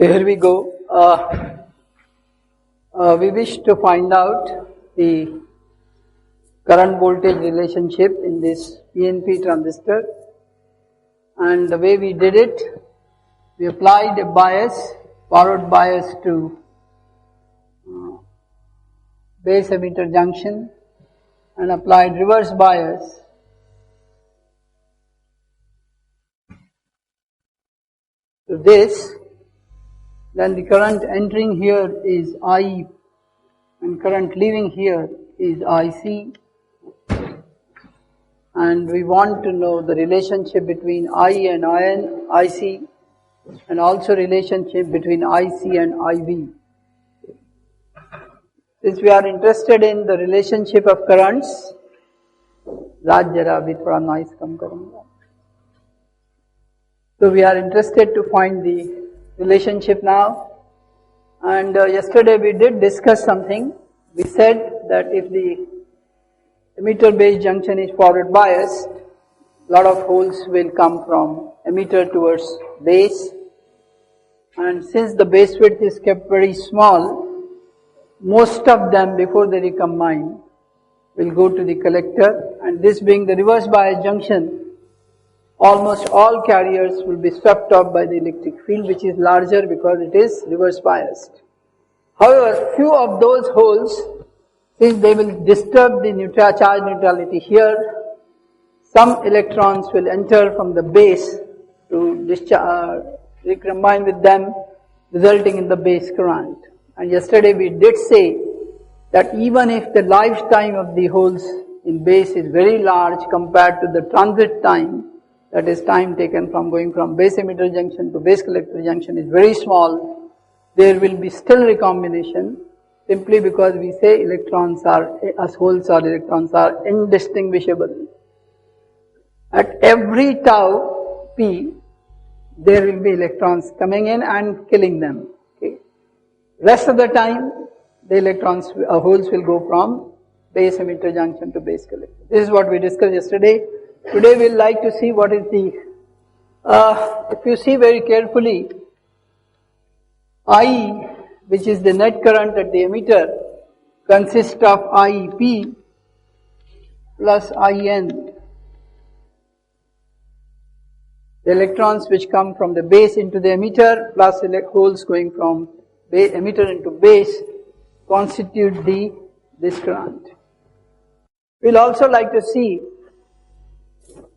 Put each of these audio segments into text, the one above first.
Here we go. We wish to find out the current voltage relationship in this PNP transistor, and the way we did it, we applied a bias, forward bias to base emitter junction and applied reverse bias to this. Then the current entering here is I and current leaving here is IC, and we want to know the relationship between I and IC and also relationship between IC and IV. Since we are interested in the relationship of currents, राज जरा अभी थोड़ा noise कम करूँगा. So we are interested to find the relationship now, and yesterday we did discuss something. We said that if the emitter base junction is forward biased, a lot of holes will come from emitter towards base, and since the base width is kept very small, most of them before they recombine will go to the collector, and this being the reverse bias junction, almost all carriers will be swept off by the electric field, which is larger because it is reverse biased. However, few of those holes, since they will disturb the charge neutrality here, some electrons will enter from the base to recombine with them, resulting in the base current. And yesterday we did say that even if the lifetime of the holes in base is very large compared to the transit time, that is time taken from going from base emitter junction to base collector junction, is very small, there will be still recombination, simply because we say electrons are, as holes or electrons are indistinguishable. At every tau p, there will be electrons coming in and killing them. Okay. Rest of the time, the electrons, holes will go from base emitter junction to base collector. This is what we discussed yesterday. Today we will like to see what is the, if you see very carefully, I, which is the net current at the emitter, consists of IEP plus IN. The electrons which come from the base into the emitter plus holes going from emitter into base constitute this current. We will also like to see,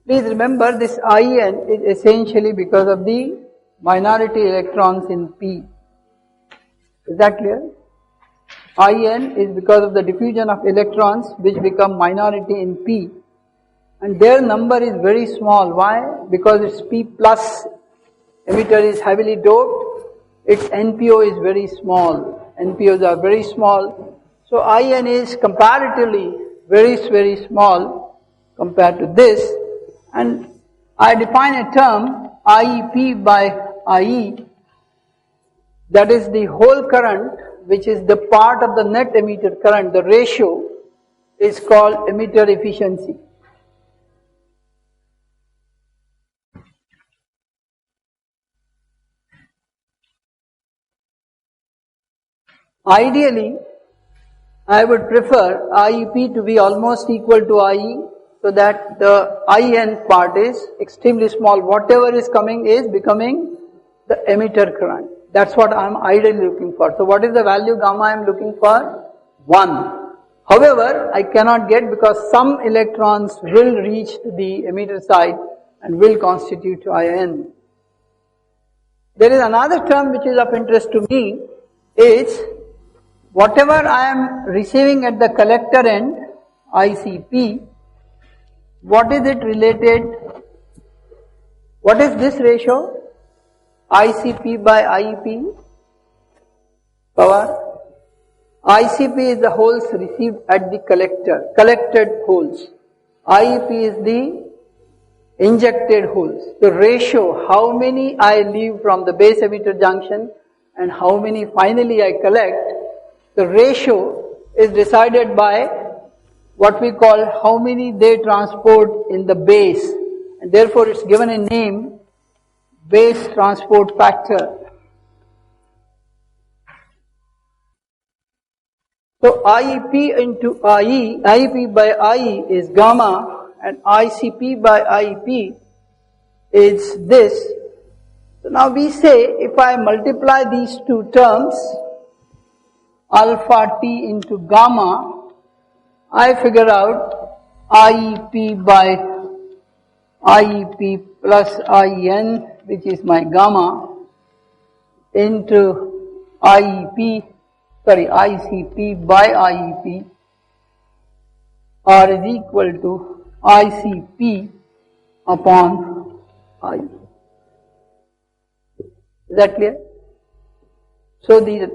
please remember this IN is essentially because of the minority electrons in P. Is that clear? IN is because of the diffusion of electrons which become minority in P, and their number is very small. Why? Because its P plus emitter is heavily doped, its NPO is very small. NPOs are very small. So IN is comparatively very small compared to this. And I define a term IEP by IE, that is the whole current which is the part of the net emitter current. The ratio is called emitter efficiency. Ideally, I would prefer IEP to be almost equal to IE, so that the IN part is extremely small. Whatever is coming is becoming the emitter current. That's what I am ideally looking for. So what is the value gamma I am looking for? 1. However, I cannot get, because some electrons will reach the emitter side and will constitute IN. There is another term which is of interest to me, is whatever I am receiving at the collector end, ICP, what is it related? What is this ratio? ICP by IEP power. ICP is the holes received at the collector, collected holes. IEP is the injected holes. The ratio, how many I leave from the base emitter junction and how many finally I collect, the ratio is decided by what we call how many they transport in the base, and therefore it's given a name, base transport factor. So IEP into IE, IEP by IE is gamma and ICP by IEP is this. So now we say if I multiply these two terms, alpha T into gamma, I figure out IEP by IEP plus IN, which is my gamma, into ICP by IEP, R is equal to ICP upon I. Is that clear? So the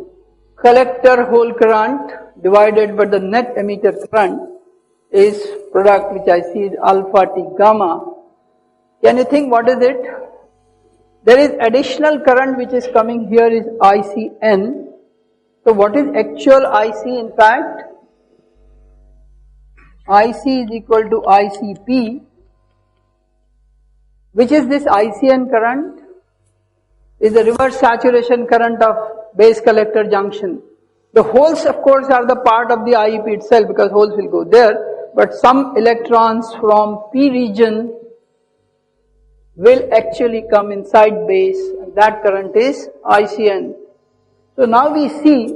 collector hole current divided by the net emitter current is product which I see is alpha T gamma. Can you think what is it? There is additional current which is coming here is ICN. So what is actual IC in fact? IC is equal to ICP. Which is this ICN current? Is the reverse saturation current of base collector junction. The holes of course are the part of the IEP itself because holes will go there, but some electrons from P region will actually come inside base, and that current is ICN. So now we see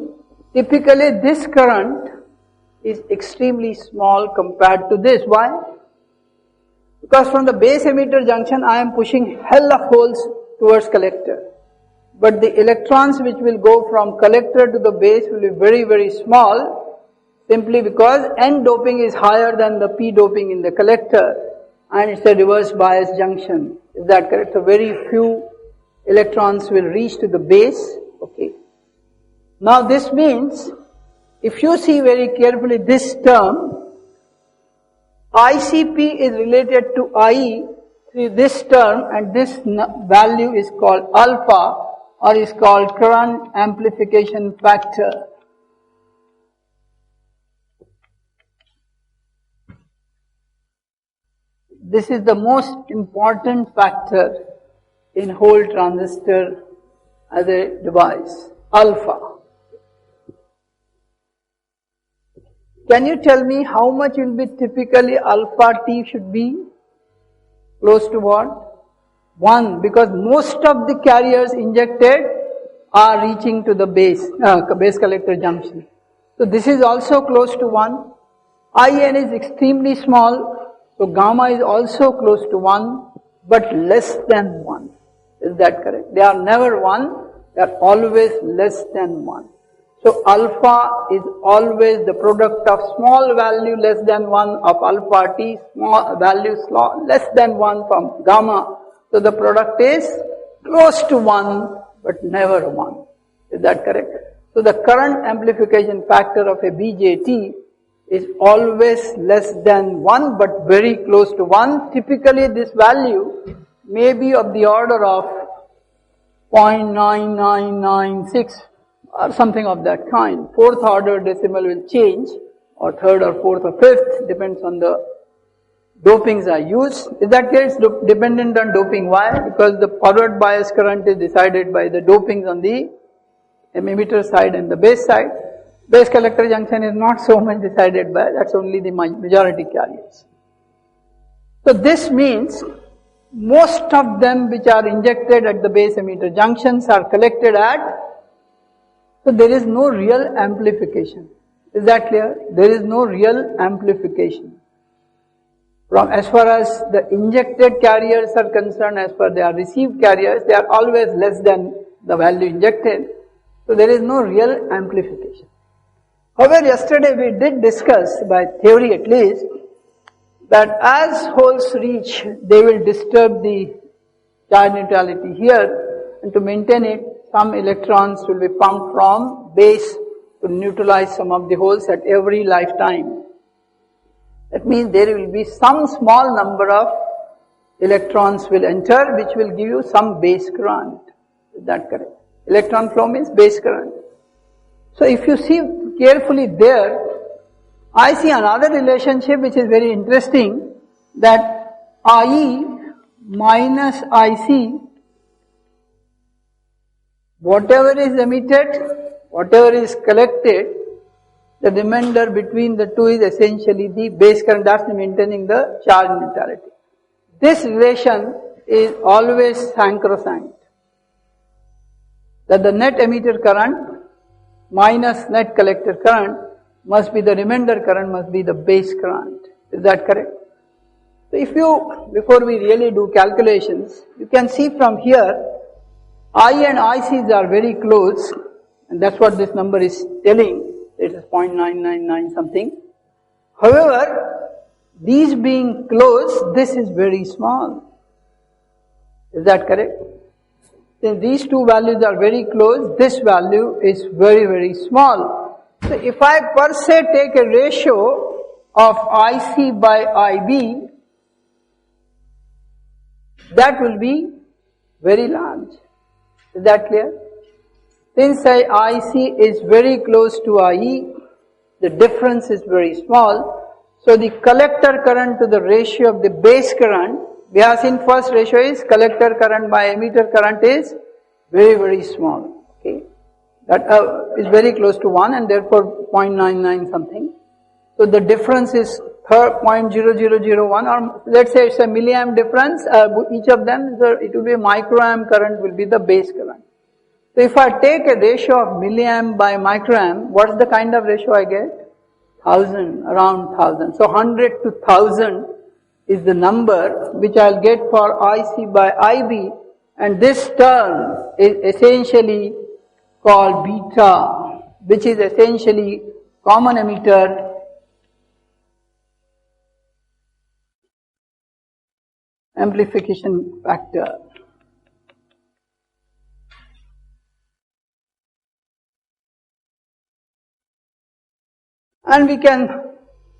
typically this current is extremely small compared to this. Why? Because from the base emitter junction I am pushing hell of holes towards collector. But the electrons which will go from collector to the base will be very, very small, simply because N doping is higher than the P doping in the collector, and it's a reverse bias junction. Is that correct? So very few electrons will reach to the base. Okay. Now this means, if you see very carefully this term, ICP is related to IE through this term, and this value is called alpha, or is called current amplification factor. This is the most important factor in whole transistor as a device, alpha. Can you tell me how much will be typically alpha T should be? Close to what? 1, because most of the carriers injected are reaching to the base collector junction. So this is also close to 1. IN is extremely small, so gamma is also close to 1, but less than 1. Is that correct? They are never 1, they are always less than 1. So alpha is always the product of small value less than 1 of alpha T, small value less than 1 from gamma. So the product is close to 1 but never 1. Is that correct? So the current amplification factor of a BJT is always less than 1 but very close to 1. Typically this value may be of the order of 0.9996 or something of that kind. Fourth order decimal will change, or third or fourth or fifth, depends on the dopings are used. In that case, dependent on doping. Why? Because the forward bias current is decided by the dopings on the emitter side and the base side. Base collector junction is not so much decided by, that's only the majority carriers. So this means most of them which are injected at the base emitter junctions are collected at, so there is no real amplification. Is that clear? There is no real amplification. From as far as the injected carriers are concerned, as far as they are received carriers, they are always less than the value injected. So there is no real amplification. However, yesterday we did discuss, by theory at least, that as holes reach, they will disturb the charge neutrality here, and to maintain it, some electrons will be pumped from base to neutralize some of the holes at every lifetime. That means there will be some small number of electrons will enter, which will give you some base current. Is that correct? Electron flow means base current. So if you see carefully there, I see another relationship which is very interesting, that IE minus IC, whatever is emitted, whatever is collected, the remainder between the two is essentially the base current. That's maintaining the charge neutrality. This relation is always sacrosanct, that the net emitter current minus net collector current must be the remainder current, must be the base current. Is that correct? So if you, before we really do calculations, you can see from here, I and ICs are very close, and that's what this number is telling. It is 0.999 something. However, these being close, this is very small. Is that correct? Since these two values are very close, this value is very, very small. So if I per se take a ratio of IC by IB, that will be very large. Is that clear? Since IC is very close to IE, the difference is very small. So the collector current to the ratio of the base current, we have seen first ratio is collector current by emitter current is very, very small. Okay, that is very close to 1 and therefore 0.99 something. So the difference is 0.0001, or let's say it's a milliamp difference. Each of them, it will be a microamp current will be the base current. So if I take a ratio of milliamp by microamp, what's the kind of ratio I get? 1000, around 1000. So 100 to 1000 is the number which I'll get for IC by IB, and this term is essentially called beta, which is essentially common emitter amplification factor. And we can,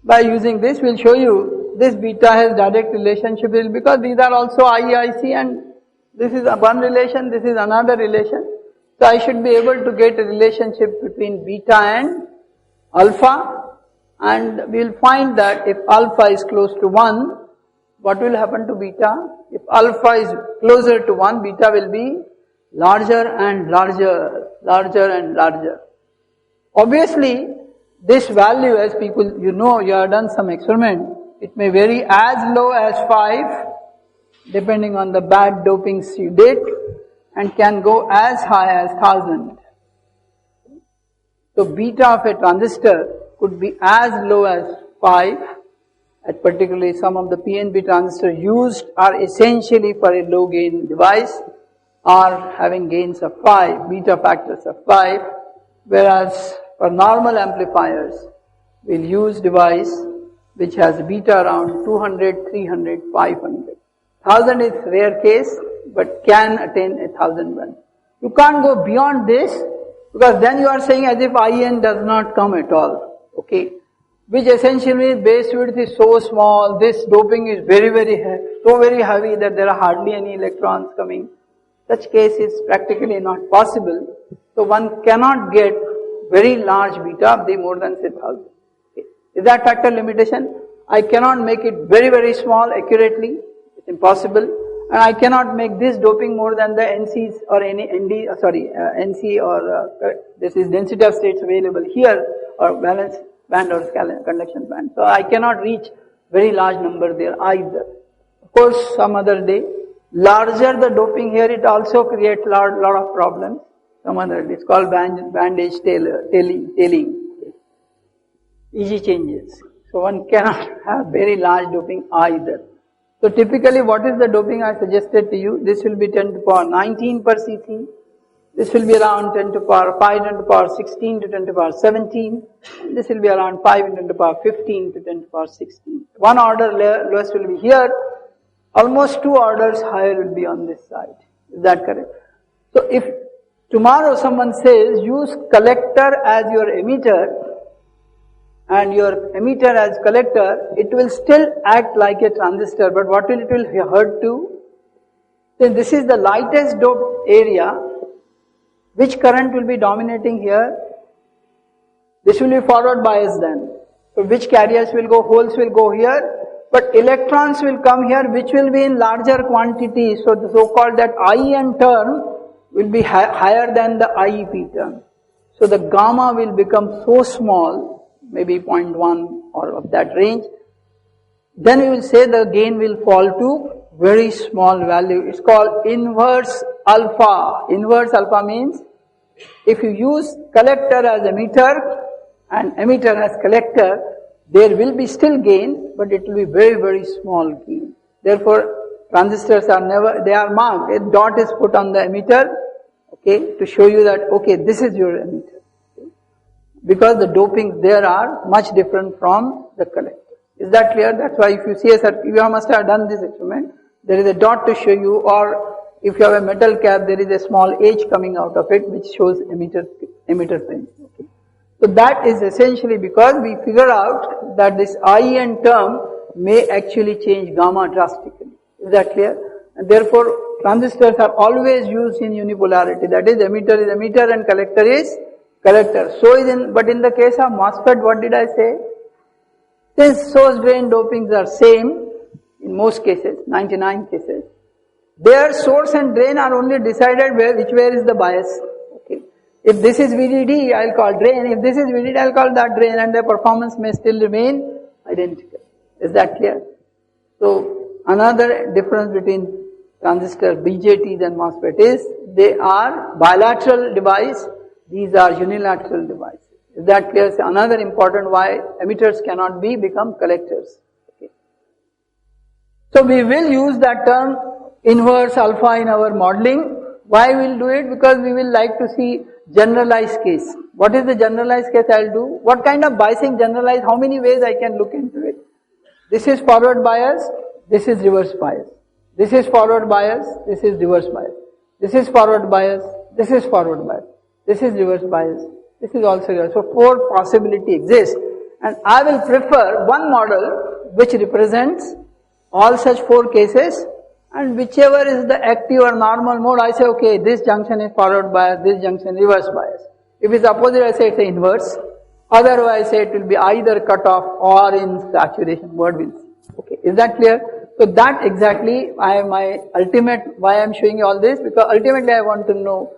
by using this, we'll show you this beta has direct relationship because these are also IIC and this is one relation, this is another relation. So I should be able to get a relationship between beta and alpha, and we'll find that if alpha is close to 1, what will happen to beta? If alpha is closer to 1, beta will be larger and larger, larger and larger. Obviously, this value, as people, you know, you have done some experiment, it may vary as low as 5, depending on the bad dopings you did, and can go as high as 1000. So beta of a transistor could be as low as 5, and particularly some of the PNP transistors used are essentially for a low gain device, are having gains of 5, beta factors of 5, whereas for normal amplifiers, we'll use device which has beta around 200, 300, 500. 1000 is rare case, but can attain 1001. You can't go beyond this, because then you are saying as if IN does not come at all. Okay, which essentially base width is so small, this doping is very, very heavy, so very heavy that there are hardly any electrons coming. Such case is practically not possible. So one cannot get very large beta, they more than say 1000. Okay. Is that factor limitation? I cannot make it very, very small accurately. It's impossible. And I cannot make this doping more than the NCs or any NC or this is density of states available here, or valence band or conduction band. So I cannot reach very large number there either. Of course, some other day, larger the doping here, it also creates lot of problems. Some other day, it's called bandage tailing, easy changes. So one cannot have very large doping either. So typically, what is the doping I suggested to you? This will be 10 to the power 19 per cc. This will be around 10 to the power 5, 10 to the power 16 to 10 to the power 17. This will be around 5 10 to the power 15 to 10 to the power 16. One order less will be here. Almost 2 orders higher will be on this side. Is that correct? So if tomorrow someone says use collector as your emitter and your emitter as collector, it will still act like a transistor, but what will it will hurt to? Then this is the lightest doped area. Which current will be dominating here? This will be forward bias then. So which carriers will go? Holes will go here, but electrons will come here, which will be in larger quantity. So the so-called that IN term will be higher than the IEP term. So the gamma will become so small maybe 0.1 or of that range, then we will say the gain will fall to very small value. It's called inverse alpha. Inverse alpha means if you use collector as emitter and emitter as collector, there will be still gain, but it will be very, very small gain. Therefore, transistors are never, they are marked. A dot is put on the emitter, okay, to show you that, okay, this is your emitter. Okay? Because the dopings there are much different from the collector. Is that clear? That's why if you see a circuit, you must have done this experiment. There is a dot to show you, or if you have a metal cap, there is a small H coming out of it which shows emitter pin. Okay. So that is essentially because we figure out that this IN term may actually change gamma drastically. Is that clear? And therefore, transistors are always used in unipolarity. That is, emitter is emitter and collector is collector. So is but in the case of MOSFET, what did I say? Since source drain dopings are same in most cases, 99 cases, their source and drain are only decided which way is the bias. Okay. If this is VDD, I'll call drain. If this is VDD, I'll call that drain, and the performance may still remain identical. Is that clear? So another difference between transistor BJTs and MOSFET is they are bilateral device. These are unilateral devices. Is that clear? So another important why emitters cannot become collectors. Okay. So we will use that term inverse alpha in our modeling. Why we will do it? Because we will like to see generalized case. What is the generalized case I will do? What kind of biasing generalized? How many ways I can look into it? This is forward bias. This is reverse bias. This is forward bias. This is reverse bias. This is forward bias. This is forward bias. This is reverse bias. This is also reverse. So 4 possibilities exist, and I will prefer one model which represents all such 4 cases, and whichever is the active or normal mode, I say okay, this junction is forward bias, this junction reverse bias. If it's opposite, I say it's the inverse. Otherwise, I say it will be either cut off or in saturation. Word will see. Okay, is that clear? So that exactly my ultimate why I am showing you all this, because ultimately I want to know,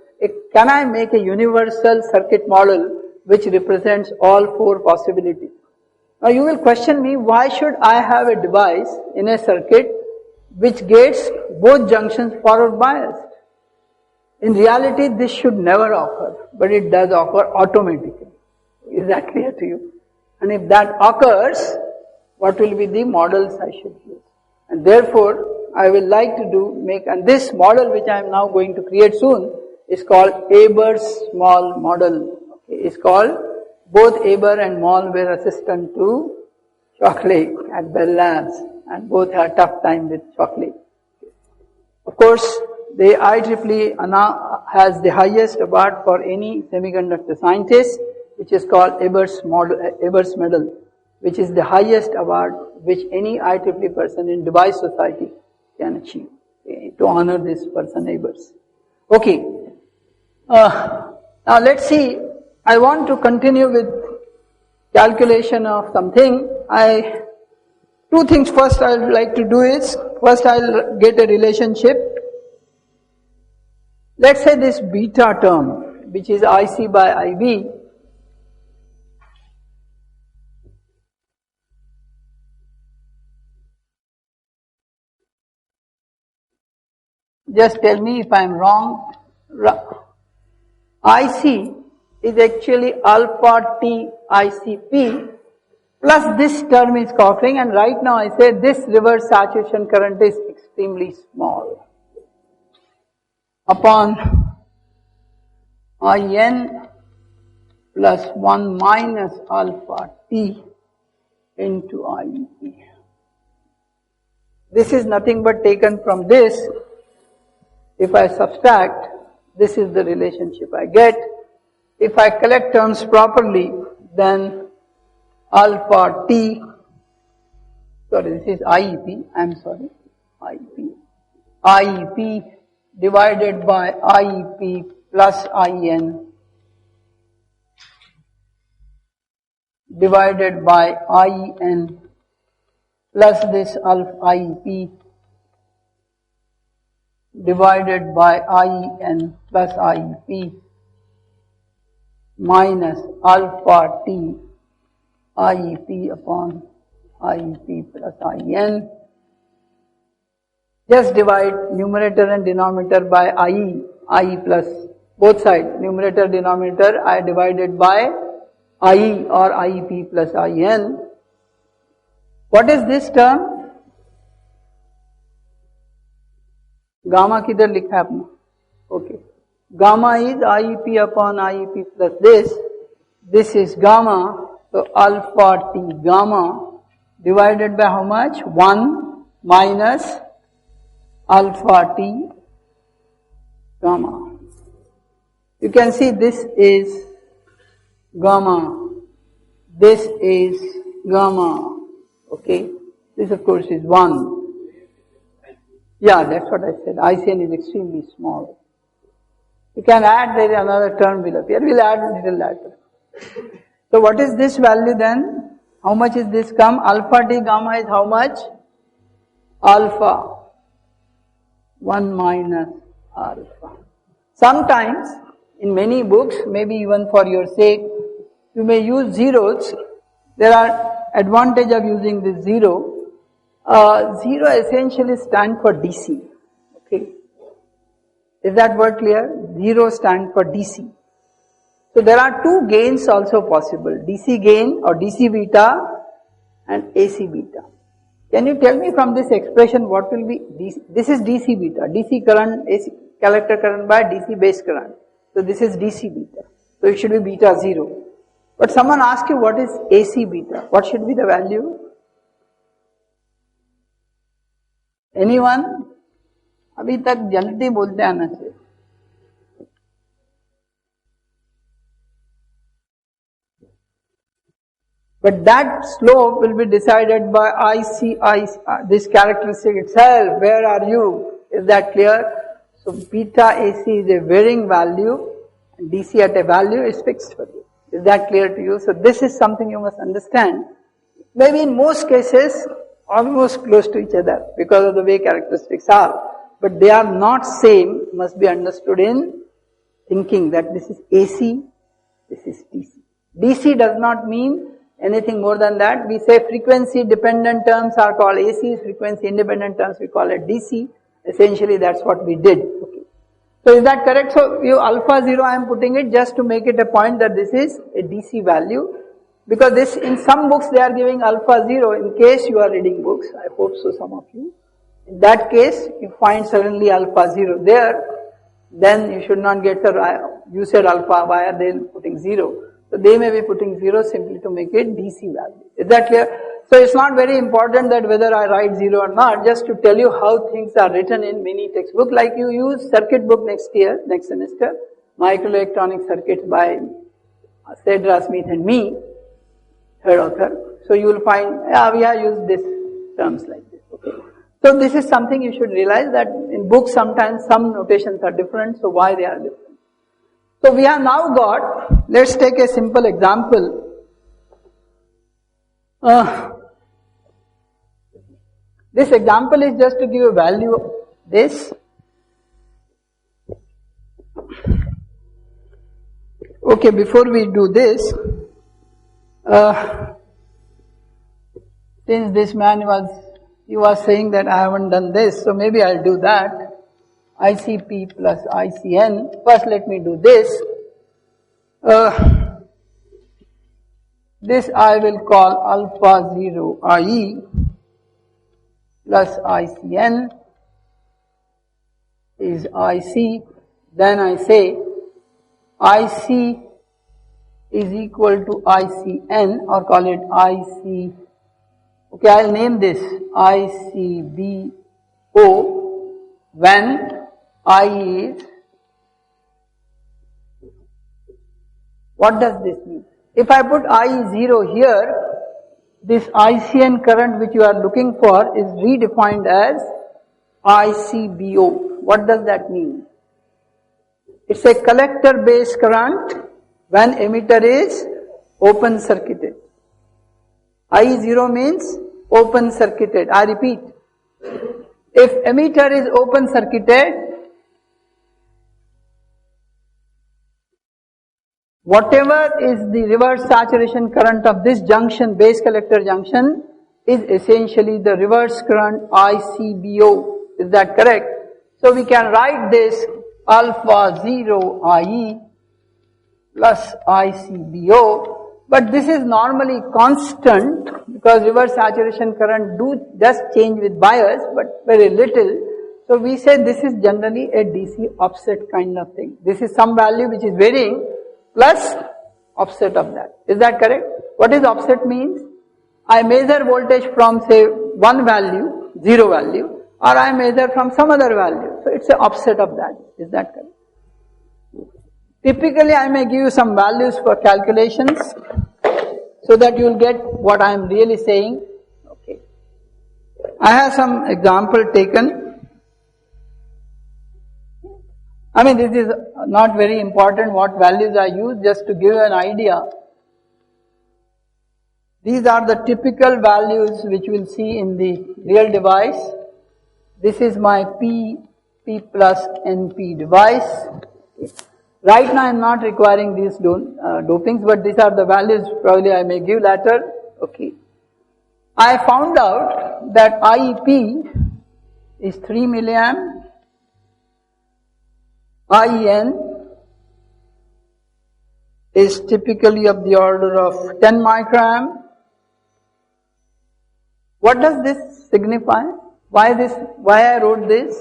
can I make a universal circuit model which represents all 4 possibilities? Now you will question me, why should I have a device in a circuit which gets both junctions forward biased? In reality, this should never occur, but it does occur automatically. Is that clear to you? And if that occurs, what will be the models I should use? And therefore, I will like to and this model which I am now going to create soon is called Eber's small model. Okay, it's called, both Eber and Moll were assistant to Shockley at Bell Labs, and both had a tough time with Shockley. Of course, the IEEE has the highest award for any semiconductor scientist, which is called Eber's Medal, which is the highest award which any IEEE person in device society can achieve, to honor this person, Eber's. Okay. Now let's see, I want to continue with calculation of something. 2 things first I would like to do is, first I will get a relationship. Let's say this beta term, which is IC by IB, just tell me if I am wrong. IC is actually alpha T ICP plus this term is covering, and right now I say this reverse saturation current is extremely small upon IN plus 1 minus alpha T into IEP. This is nothing but taken from this. If I subtract, this is the relationship I get. If I collect terms properly, then alpha T, sorry, this is IEP, IEP divided by IEP plus IN divided by IN plus this alpha IEP divided by IN plus IEP minus alpha T IEP upon IEP plus IN. Just divide numerator and denominator by IE plus both sides, numerator, denominator, I divided by IE or IEP plus IN. What is this term? Gamma किधर लिखा है आपने? Okay. Gamma is IEP upon IEP plus this. This is gamma. So alpha T gamma divided by how much? 1 minus alpha T gamma. You can see this is gamma. This is gamma. Okay. This of course is 1. Yeah, that's what I said. ICN is extremely small. You can add, there is another term will appear. We'll add a little later. So what is this value then? How much is this come? Alpha T gamma is how much? Alpha. 1 minus alpha. Sometimes, in many books, maybe even for your sake, you may use zeros. There are advantage of using this zero. Zero essentially stands for DC. Okay. Is that word clear? Zero stands for DC. So there are two gains also possible. DC gain or DC beta and AC beta. Can you tell me from this expression what will be DC? This is DC beta. DC current, AC collector current by DC base current. So this is DC beta. So it should be beta 0. But someone asks you what is AC beta? What should be the value? Anyone? अभी तक जल्दी बोलते आना चाहिए. But that slope will be decided by this characteristic itself. Where are you? Is that clear? So beta AC is a varying value and DC at a value is fixed for you. Is that clear to you? So this is something you must understand. Maybe in most cases almost close to each other because of the way characteristics are. But they are not same, must be understood in thinking that this is AC, this is DC. DC does not mean anything more than that. We say frequency dependent terms are called AC, frequency independent terms we call it DC. Essentially that's what we did. Okay. So is that correct? So you alpha 0 I am putting it just to make it a point that this is a DC value. Because this, in some books they are giving alpha 0 in case you are reading books. I hope so, some of you. In that case, you find suddenly alpha 0 there, then you should not get the, you said alpha, why are they putting 0? So they may be putting 0 simply to make it DC value. Is that clear? So it's not very important that whether I write 0 or not, just to tell you how things are written in many textbooks. Like you use circuit book next semester, microelectronic circuits by Cedra, Smith and me, third author. So you will find, we have used this terms like this. Okay. So this is something you should realize that in books sometimes some notations are different, so why they are different. So we have now got, let's take a simple example. This example is just to give a value of this. Okay, before we do this, since this man was saying that I haven't done this, so maybe I'll do that. ICP plus ICN. First let me do this. This I will call alpha 0 IE plus ICN is IC. Then I say IC is equal to ICN or call it IC. Okay, I'll name this ICBO when I is. What does this mean? If I put I0 here, this ICN current which you are looking for is redefined as ICBO. What does that mean? It's a collector based current when emitter is open circuited. I0 means open circuited. I repeat, if emitter is open circuited, whatever is the reverse saturation current of this junction, base collector junction, is essentially the reverse current ICBO. Is that correct? So we can write this alpha 0 IE plus ICBO, but this is normally constant because reverse saturation current does change with bias, but very little. So we say this is generally a DC offset kind of thing. This is some value which is varying plus offset of that. Is that correct? What is offset means? I measure voltage from say one value, 0 value, or I measure from some other value. So it's an offset of that. Is that correct? Typically I may give you some values for calculations so that you will get what I am really saying. Okay. I have some example taken. I mean, this is not very important what values I use, just to give an idea. These are the typical values which you will see in the real device. This is my P plus NP device. Right now I am not requiring these dopings, but these are the values probably I may give later. Okay. I found out that IEP is 3 milliamp, IEN is typically of the order of 10 microamp. What does this signify? Why I wrote this?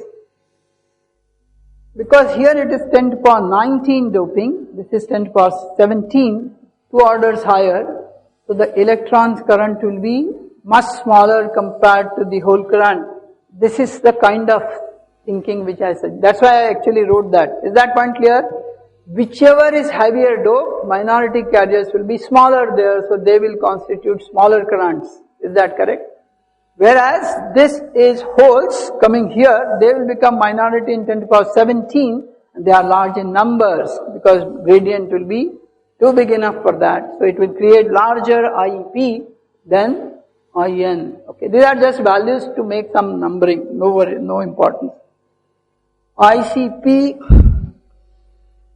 Because here it is 10 to the power 19 doping, this is 10 to the power 17, 2 orders higher. So the electron's current will be much smaller compared to the whole current. This is the kind of thinking which I said. That's why I actually wrote that. Is that point clear? Whichever is heavier dope, minority carriers will be smaller there, so they will constitute smaller currents. Is that correct? Whereas this is holes coming here, they will become minority in 10 to the power 17, and they are large in numbers because gradient will be too big enough for that. So it will create larger IEP than IN. Okay, these are just values to make some numbering, no importance. ICP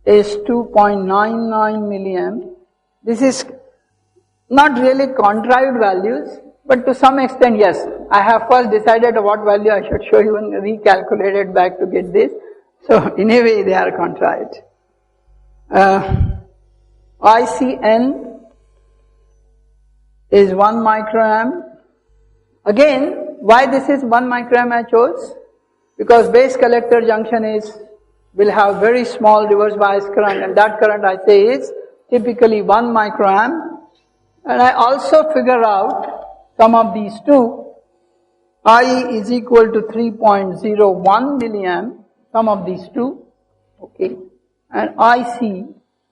is 2.99 milliamp. This is not really contrived values, but to some extent, yes. I have first decided what value I should show you and recalculated back to get this. So, in a way, they are contrived. ICN is 1 microamp. Again, why this is 1 microamp I chose? Because base collector junction will have very small reverse bias current, and that current I say is typically 1 microamp. And I also figure out sum of these two, I is equal to 3.01 milliamp, sum of these two, okay, and IC,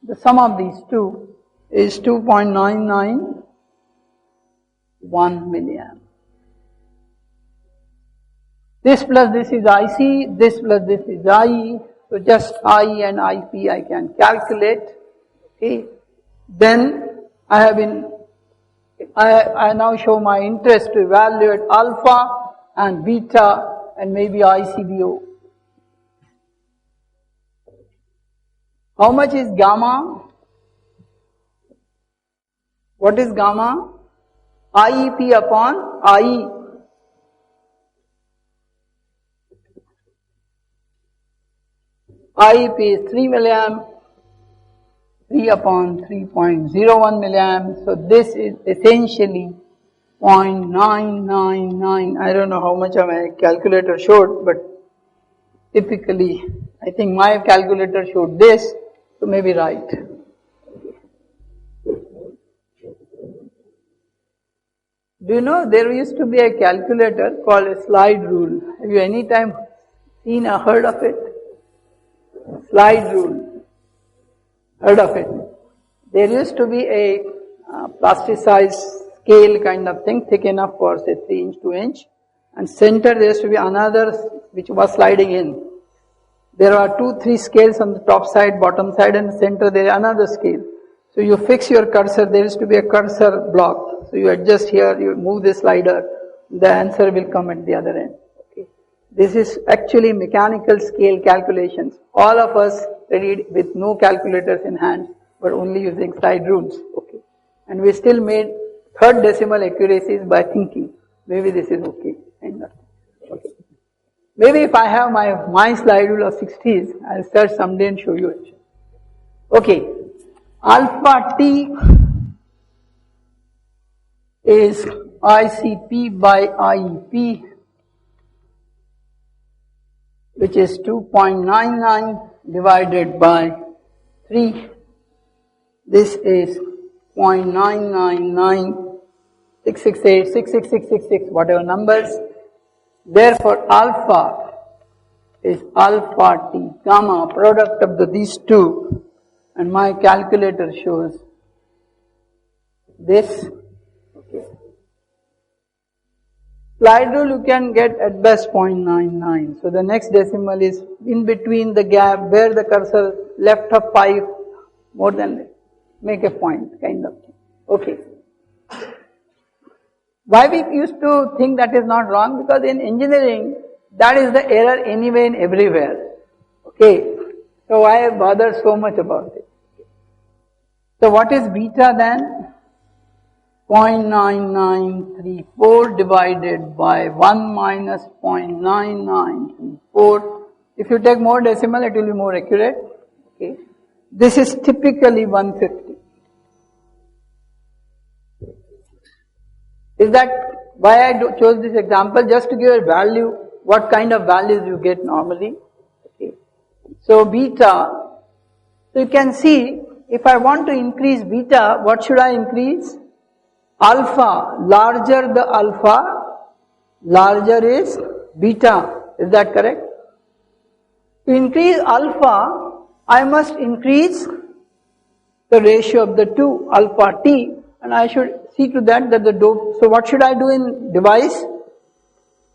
the sum of these two is 2.991 milliamp. This plus this is IC, this plus this is IE, so just IE and IP I can calculate, okay. Then I now show my interest to evaluate alpha and beta and maybe ICBO. How much is gamma? What is gamma? IEP upon IE. IEP is 3 milliamp. 3 upon 3.01 milliamp, so this is essentially 0.999, I don't know how much of my calculator showed, but typically, I think my calculator showed this, so maybe right. Do you know, there used to be a calculator called a slide rule. Have you any time seen or heard of it? Slide rule. Heard of it? There used to be a plasticized scale kind of thing, thick enough for say 3 inch, 2 inch, and center there used to be another which was sliding in. There are 2-3 scales on the top side, bottom side, and center there is another scale. So you fix your cursor, there used to be a cursor block. So you adjust here, you move the slider, the answer will come at the other end. Okay. This is actually mechanical scale calculations. All of us studied with no calculators in hand. but only using slide rules. Okay. And we still made third decimal accuracies by thinking. Maybe this is okay. Okay. Maybe if I have my slide rule of 60s, I'll start someday and show you it. Okay. Alpha T is ICP by IEP, which is 2.99 divided by 3. This is 0.9996668, whatever numbers. Therefore, alpha is alpha T gamma, product of these two, and my calculator shows this. Okay. Slide rule you can get at best 0.99. So the next decimal is in between the gap where the cursor left of 5 more than, make a point kind of thing. Okay. Why we used to think that is not wrong? Because in engineering, that is the error anyway and everywhere. Okay. So why bother so much about it? So what is beta then? 0.9934 divided by 1 minus 0.9934. If you take more decimal, it will be more accurate. Okay. This is typically 150. Is that why I chose this example? Just to give a value, what kind of values you get normally. Okay. So beta, so you can see, if I want to increase beta, what should I increase? Alpha, larger the alpha, larger is beta. Is that correct? To increase alpha, I must increase the ratio of the two, alpha T, and I should see to that the dope. So what should I do in device?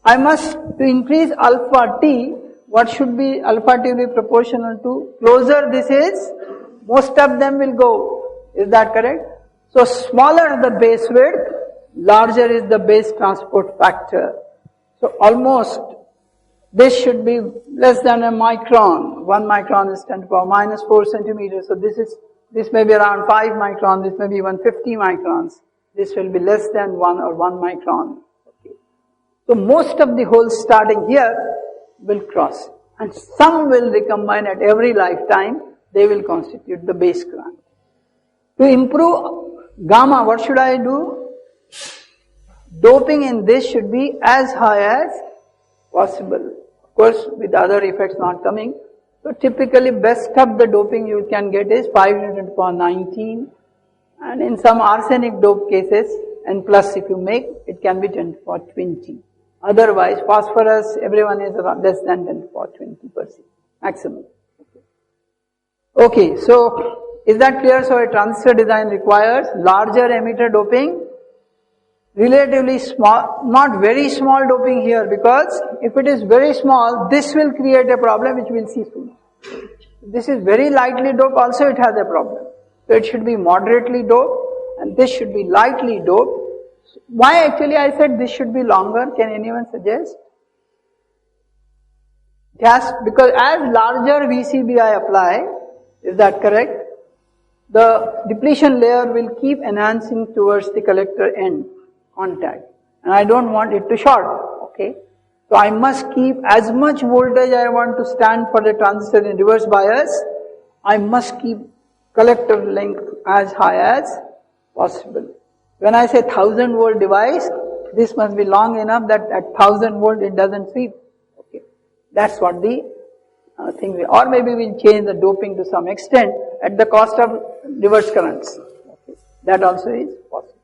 I must, to increase alpha T, what should be alpha T will be proportional to? Closer this is, most of them will go. Is that correct? So smaller the base width, larger is the base transport factor. So almost this should be less than a micron. 1 micron is 10 to the power minus 4 centimeters. So this may be around 5 microns, this may be even 50 microns. This will be less than 1 or 1 micron. Okay. So most of the holes starting here will cross, and some will recombine at every lifetime. They will constitute the base crank. To improve gamma, what should I do? Doping in this should be as high as possible. Of course, with other effects not coming. So typically best of the doping you can get is 5 × 10⁻⁹, and in some arsenic dope cases, and plus if you make, it can be 10⁻20. Otherwise, phosphorus, everyone is around less than 10⁻20% maximum. Okay, so is that clear? So a transistor design requires larger emitter doping, relatively small, not very small doping here, because if it is very small, this will create a problem which we will see soon. This is very lightly doped, also it has a problem. So it should be moderately doped, and this should be lightly doped. Why actually I said this should be longer? Can anyone suggest? Yes, because as larger VCB I apply, is that correct? The depletion layer will keep enhancing towards the collector end contact, and I don't want it to short. Okay, so I must keep as much voltage I want to stand for the transistor in reverse bias. I must keep collector length as high as possible. When I say 1000 volt device, this must be long enough that at 1000 volt it doesn't sweep. Okay, that's what the thing we, or maybe we'll change the doping to some extent at the cost of reverse currents. Okay, that also is possible.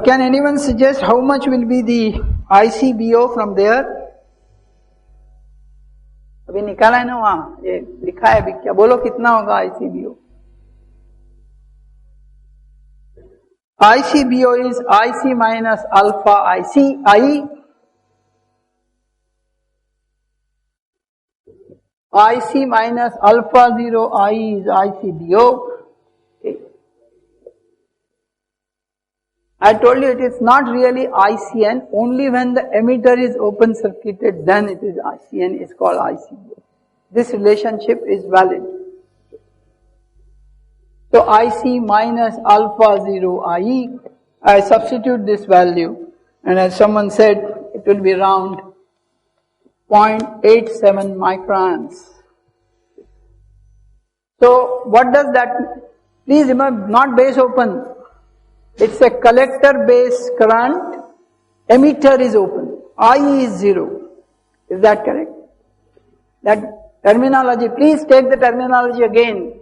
Can anyone suggest how much will be the ICBO from there? अभी निकाला है ना वहाँ, ये लिखा है अभी, क्या बोलो कितना होगा ICBO? ICBO is IC minus alpha IC IC minus alpha 0 I is ICBO. Okay. I told you it is not really ICN, only when the emitter is open circuited, then it is ICN, is called ICBO. This relationship is valid. So IC minus alpha 0 IE, I substitute this value, and as someone said, it will be around 0.87 microns. So what does that mean? Please remember, not base open. It's a collector base current, emitter is open, IE is 0. Is that correct? That terminology, please take the terminology again.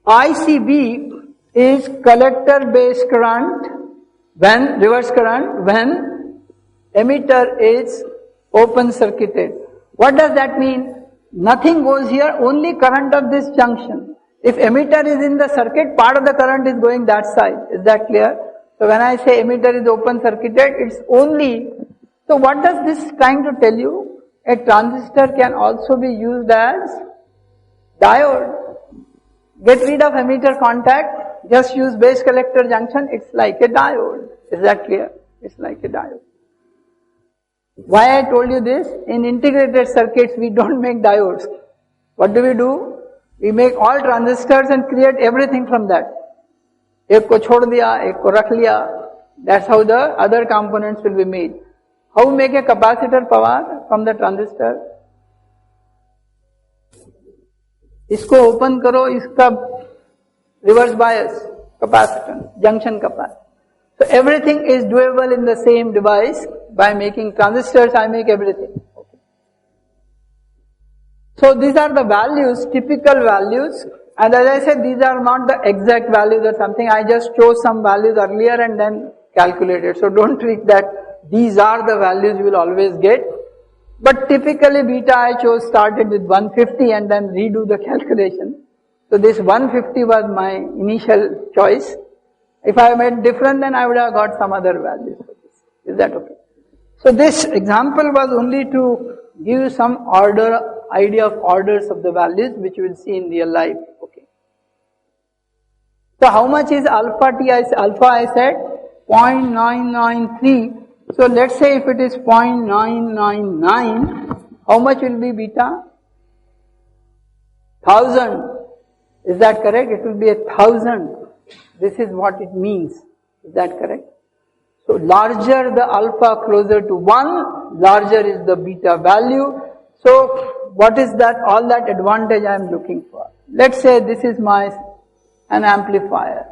ICB is collector base current when, reverse current, when emitter is open circuited. What does that mean? Nothing goes here, only current of this junction. If emitter is in the circuit, part of the current is going that side. Is that clear? So when I say emitter is open circuited, it's only, so what does this trying to tell you? A transistor can also be used as diode. Get rid of emitter contact, just use base collector junction, it's like a diode. Is that clear? It's like a diode. Why I told you this? In integrated circuits, we don't make diodes. What do? We make all transistors and create everything from that. Ek ko chhod diya, ek ko rakh liya. That's how the other components will be made. How we make a capacitor power from the transistor? इसको open करो, इसका reverse bias capacitance, junction capacitor. So everything is doable in the same device. By making transistors, I make everything. Okay. So these are the values, typical values. And as I said, these are not the exact values or something. I just chose some values earlier and then calculated. So don't treat that these are the values you will always get. But typically beta I chose started with 150 and then redo the calculation. So this 150 was my initial choice. If I made different, then I would have got some other values for this. Is that okay? So this example was only to give you some idea of orders of the values which you will see in real life. Okay. So how much is alpha T? Alpha I said 0.993. So let's say if it is 0.999, how much will be beta? 1000. Is that correct? It will be 1000. This is what it means. Is that correct? So larger the alpha closer to 1, larger is the beta value. So what is that, all that advantage I am looking for? Let's say this is an amplifier.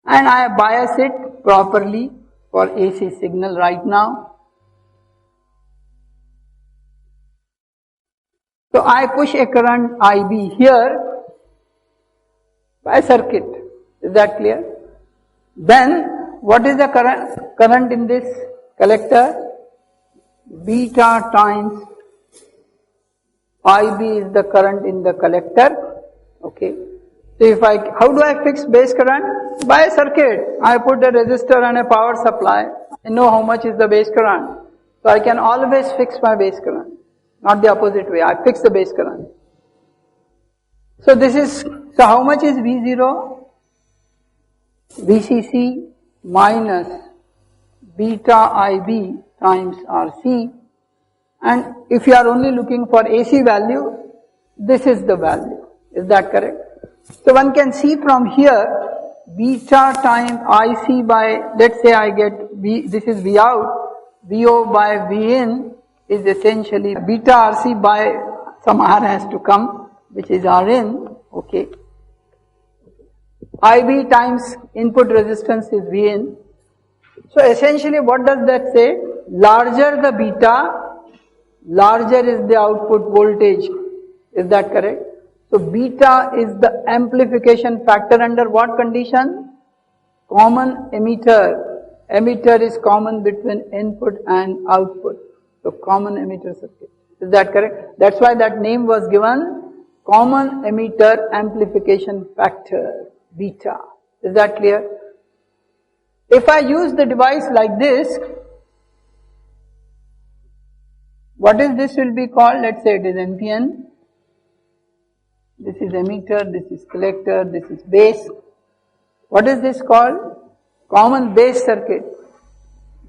And I bias it properly for AC signal right now. So I push a current IB here by circuit. Is that clear? Then what is the current in this collector? Beta times IB is the current in the collector. Okay. So how do I fix base current? By a circuit. I put a resistor and a power supply. I know how much is the base current. So I can always fix my base current. Not the opposite way. I fix the base current. So so how much is V0? VCC minus beta IB times RC. And if you are only looking for AC value, this is the value. Is that correct? So one can see from here, beta times IC by, let's say I get this is V out, VO by V in is essentially beta RC by some R has to come, which is R in, okay. IB times input resistance is V in. So essentially what does that say? Larger the beta, larger is the output voltage. Is that correct? So beta is the amplification factor under what condition? Common emitter. Emitter is common between input and output. So common emitter circuit. Is that correct? That's why that name was given, common emitter amplification factor, beta. Is that clear? If I use the device like this, what is this will be called? Let's say it is NPN. This is emitter, this is collector, this is base. What is this called? Common base circuit.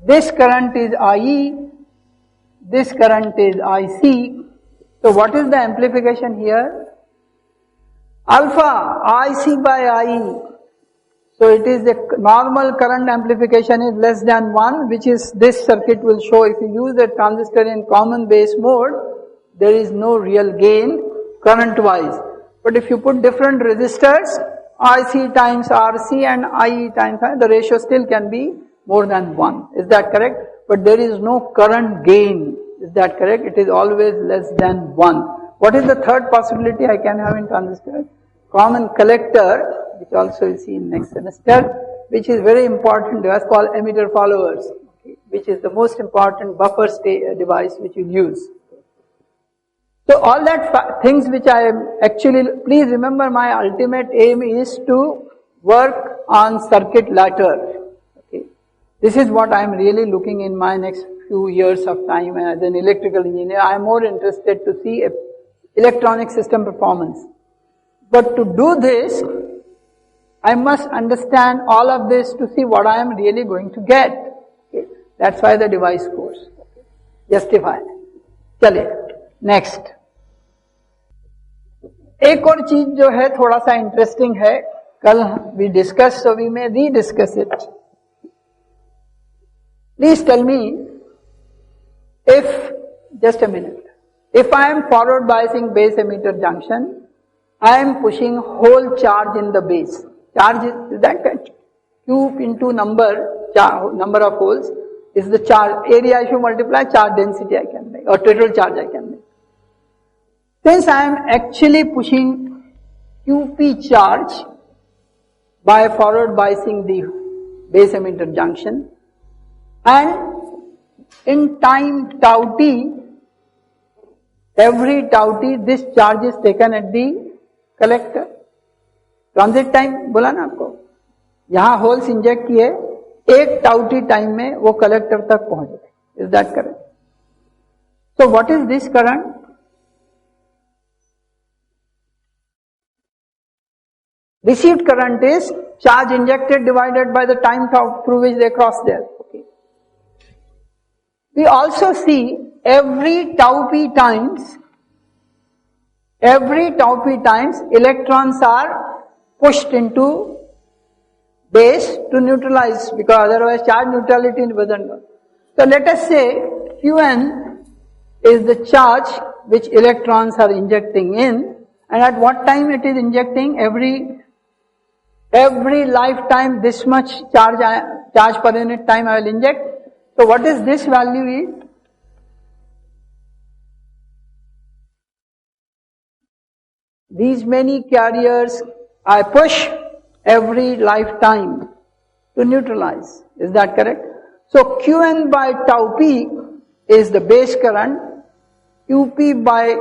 This current is IE, this current is IC, So what is the amplification here? Alpha, IC by IE. So it is the normal current amplification is less than 1, which is this circuit will show. If you use the transistor in common base mode, there is no real gain current wise. But if you put different resistors, IC times RC and IE times I, the ratio still can be more than 1. Is that correct? But there is no current gain. Is that correct? It is always less than 1. What is the third possibility I can have in transistor? Common collector, which also you see in next semester, which is very important device called emitter followers, okay, which is the most important buffer device which you use. So all that things which I am actually, please remember my ultimate aim is to work on circuit ladder. Okay. This is what I am really looking in my next few years of time as an electrical engineer. I am more interested to see electronic system performance. But to do this, I must understand all of this to see what I am really going to get. Okay. That's why the device course. Okay. Justify. चलिए, next. एक और चीज जो है थोड़ा सा interesting है, कल we discussed, so we may re-discuss it. Please tell me if, just a minute, if I am forward biasing base emitter junction, I am pushing whole charge in the base. Charge is that Q into number of holes is the charge area. If you multiply charge density I can make, or total charge I can make. Since I am actually pushing QP charge by forward biasing the base emitter junction, and in time tau t, every tau t this charge is taken at the collector. Transit time बोला ना आपको, यहां holes inject किए, एक tau T time में वो collector तक पहुंच गए. Is that correct? So what is this current? Received current is charge injected divided by the time through which they cross there. Okay. We also see every tau p times electrons are pushed into base to neutralize, because otherwise charge neutrality doesn't work. So let us say Qn is the charge which electrons are injecting in, and at what time it is injecting? Every lifetime this much charge per unit time I will inject. So what is this value is? These many carriers I push every lifetime to neutralize. Is that correct? So Qn by tau p is the base current, Qp by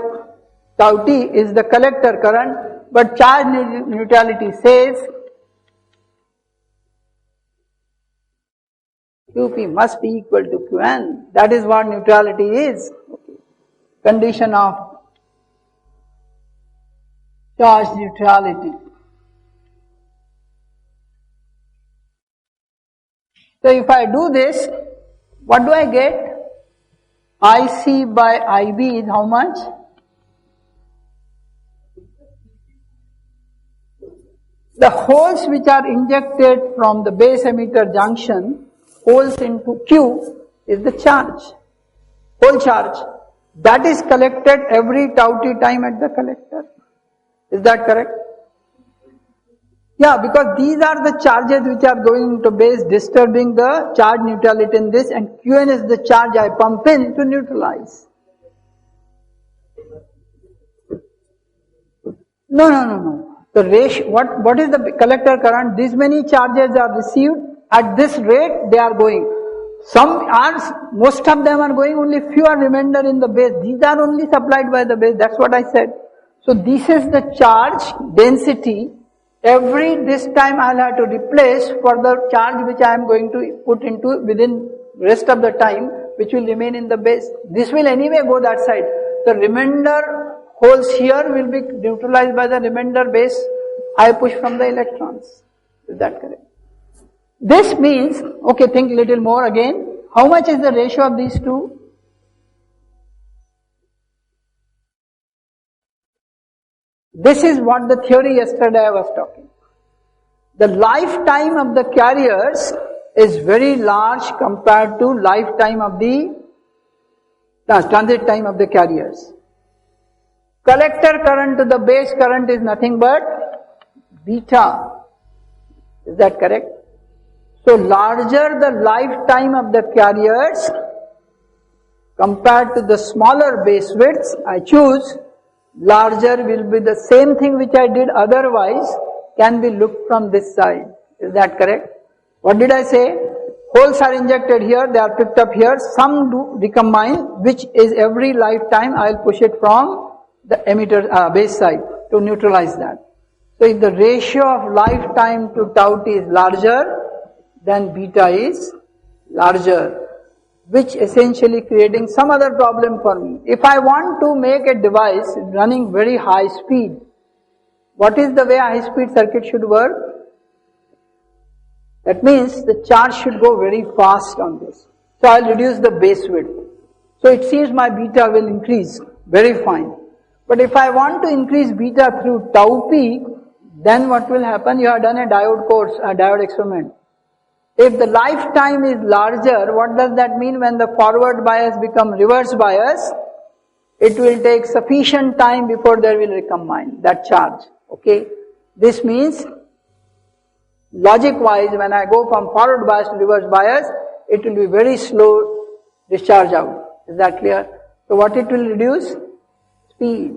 tau t is the collector current, but charge neutrality says Qp must be equal to Qn. That is what neutrality is. Condition of charge neutrality. So if I do this, what do I get? IC by IB is how much? The holes which are injected from the base emitter junction, holes into Q, is the charge, whole charge. That is collected every tau t time at the collector. Is that correct? Yeah, because these are the charges which are going into base, disturbing the charge neutrality in this, and Qn is the charge I pump in to neutralize. No. The ratio, what is the collector current? These many charges are received, at this rate they are going. Most of them are going, only few are remainder in the base. These are only supplied by the base, that's what I said. So this is the charge density. This time I'll have to replace for the charge which I am going to put into within rest of the time, which will remain in the base. This will anyway go that side. The remainder holes here will be neutralized by the remainder base I push from the electrons. Is that correct? This means, okay, think little more again. How much is the ratio of these two? This is what the theory yesterday I was talking. The lifetime of the carriers is very large compared to lifetime of the transit time of the carriers. Collector current to the base current is nothing but beta. Is that correct? So larger the lifetime of the carriers compared to the smaller base widths I choose, larger will be the same thing which I did otherwise can be looked from this side. Is that correct? What did I say? Holes are injected here, they are picked up here, some do recombine, which is every lifetime I will push it from the emitter base side to neutralize that. So if the ratio of lifetime to tau t is larger, then beta is larger, which essentially creating some other problem for me. If I want to make a device running very high speed, what is the way a high speed circuit should work? That means the charge should go very fast on this. So I will reduce the base width. So it seems my beta will increase, very fine. But if I want to increase beta through tau p, then what will happen? You have done a diode course, a diode experiment. If the lifetime is larger, what does that mean? When the forward bias become reverse bias, it will take sufficient time before there will recombine that charge. Okay? This means, logic wise, when I go from forward bias to reverse bias, it will be very slow discharge out. Is that clear? So what it will reduce? Speed.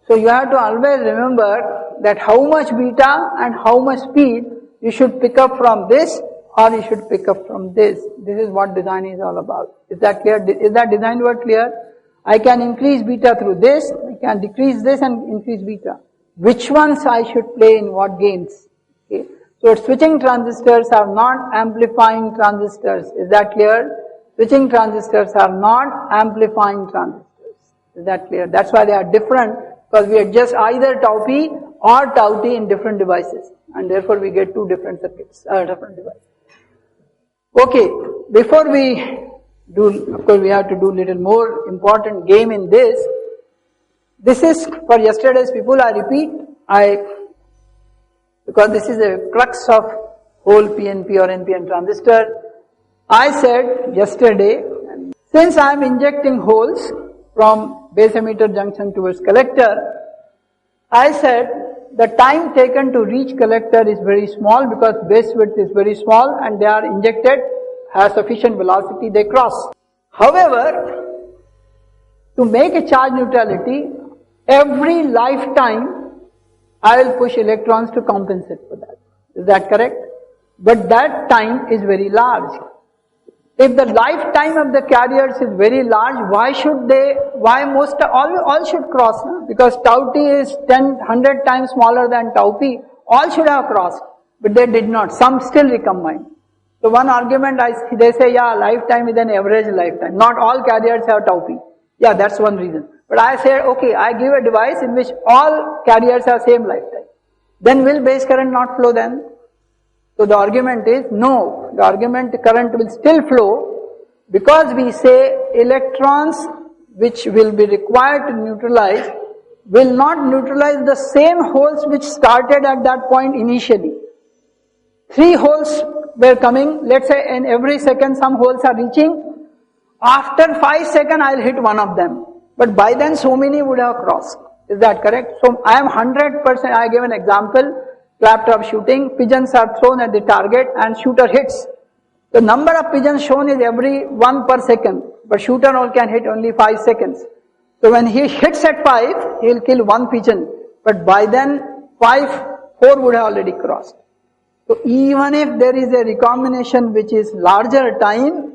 So you have to always remember that how much beta and how much speed you should pick up from this or you should pick up from this. This is what design is all about. Is that clear? Is that design word clear? I can increase beta through this, I can decrease this and increase beta. Which ones I should play in what gains? Okay. So switching transistors are not amplifying transistors. Is that clear? Switching transistors are not amplifying transistors. Is that clear? That's why they are different, because we adjust either tau p or tau t in different devices, and therefore we get two different circuits, different devices. Okay, before we do, of course we have to do little more important game in this. This is for yesterday's people, I repeat, because this is a crux of whole PNP or NPN transistor. I said yesterday, since I am injecting holes from base emitter junction towards collector, I said the time taken to reach collector is very small because base width is very small and they are injected, have sufficient velocity, they cross. However, to make a charge neutrality, every lifetime I will push electrons to compensate for that. Is that correct? But that time is very large. If the lifetime of the carriers is very large, why should they, all should cross, no? Because tau t is 100 times smaller than tau p, all should have crossed, but they did not, some still recombined. So one argument they say, yeah, lifetime is an average lifetime, not all carriers have tau p. Yeah, that's one reason. But I said, okay, I give a device in which all carriers have same lifetime. Then will base current not flow then? So the argument is, no, the argument current will still flow because we say electrons which will be required to neutralize will not neutralize the same holes which started at that point initially. 3 holes were coming, let's say in every second some holes are reaching. After 5 seconds I will hit one of them. But by then so many would have crossed. Is that correct? So I am 100%, I give an example. Claptrap shooting, pigeons are thrown at the target and shooter hits. The number of pigeons shown is every 1 per second, but shooter can hit only 5 seconds. So when he hits at 5, he will kill 1 pigeon, but by then 4 would have already crossed. So even if there is a recombination which is larger time,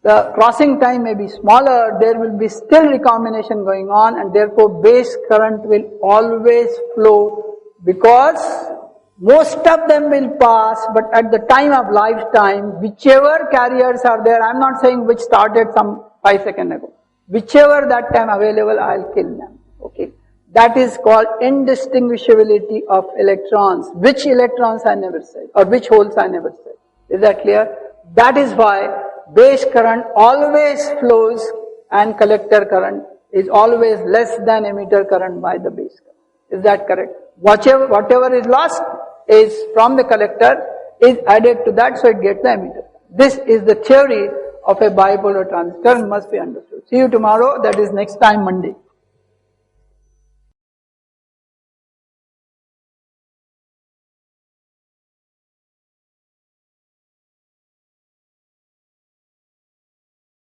the crossing time may be smaller, there will be still recombination going on and therefore base current will always flow, because most of them will pass, but at the time of lifetime, whichever carriers are there, I am not saying which started some 5 seconds ago, whichever that time available, I will kill them. Okay, that is called indistinguishability of electrons. Which electrons I never said, or which holes I never said. Is that clear? That is why base current always flows and collector current is always less than emitter current by the base current. Is that correct? Whatever is lost is from the collector is added to that, so it gets the emitter. This is the theory of a bipolar transistor and must be understood. See you tomorrow, that is next time Monday.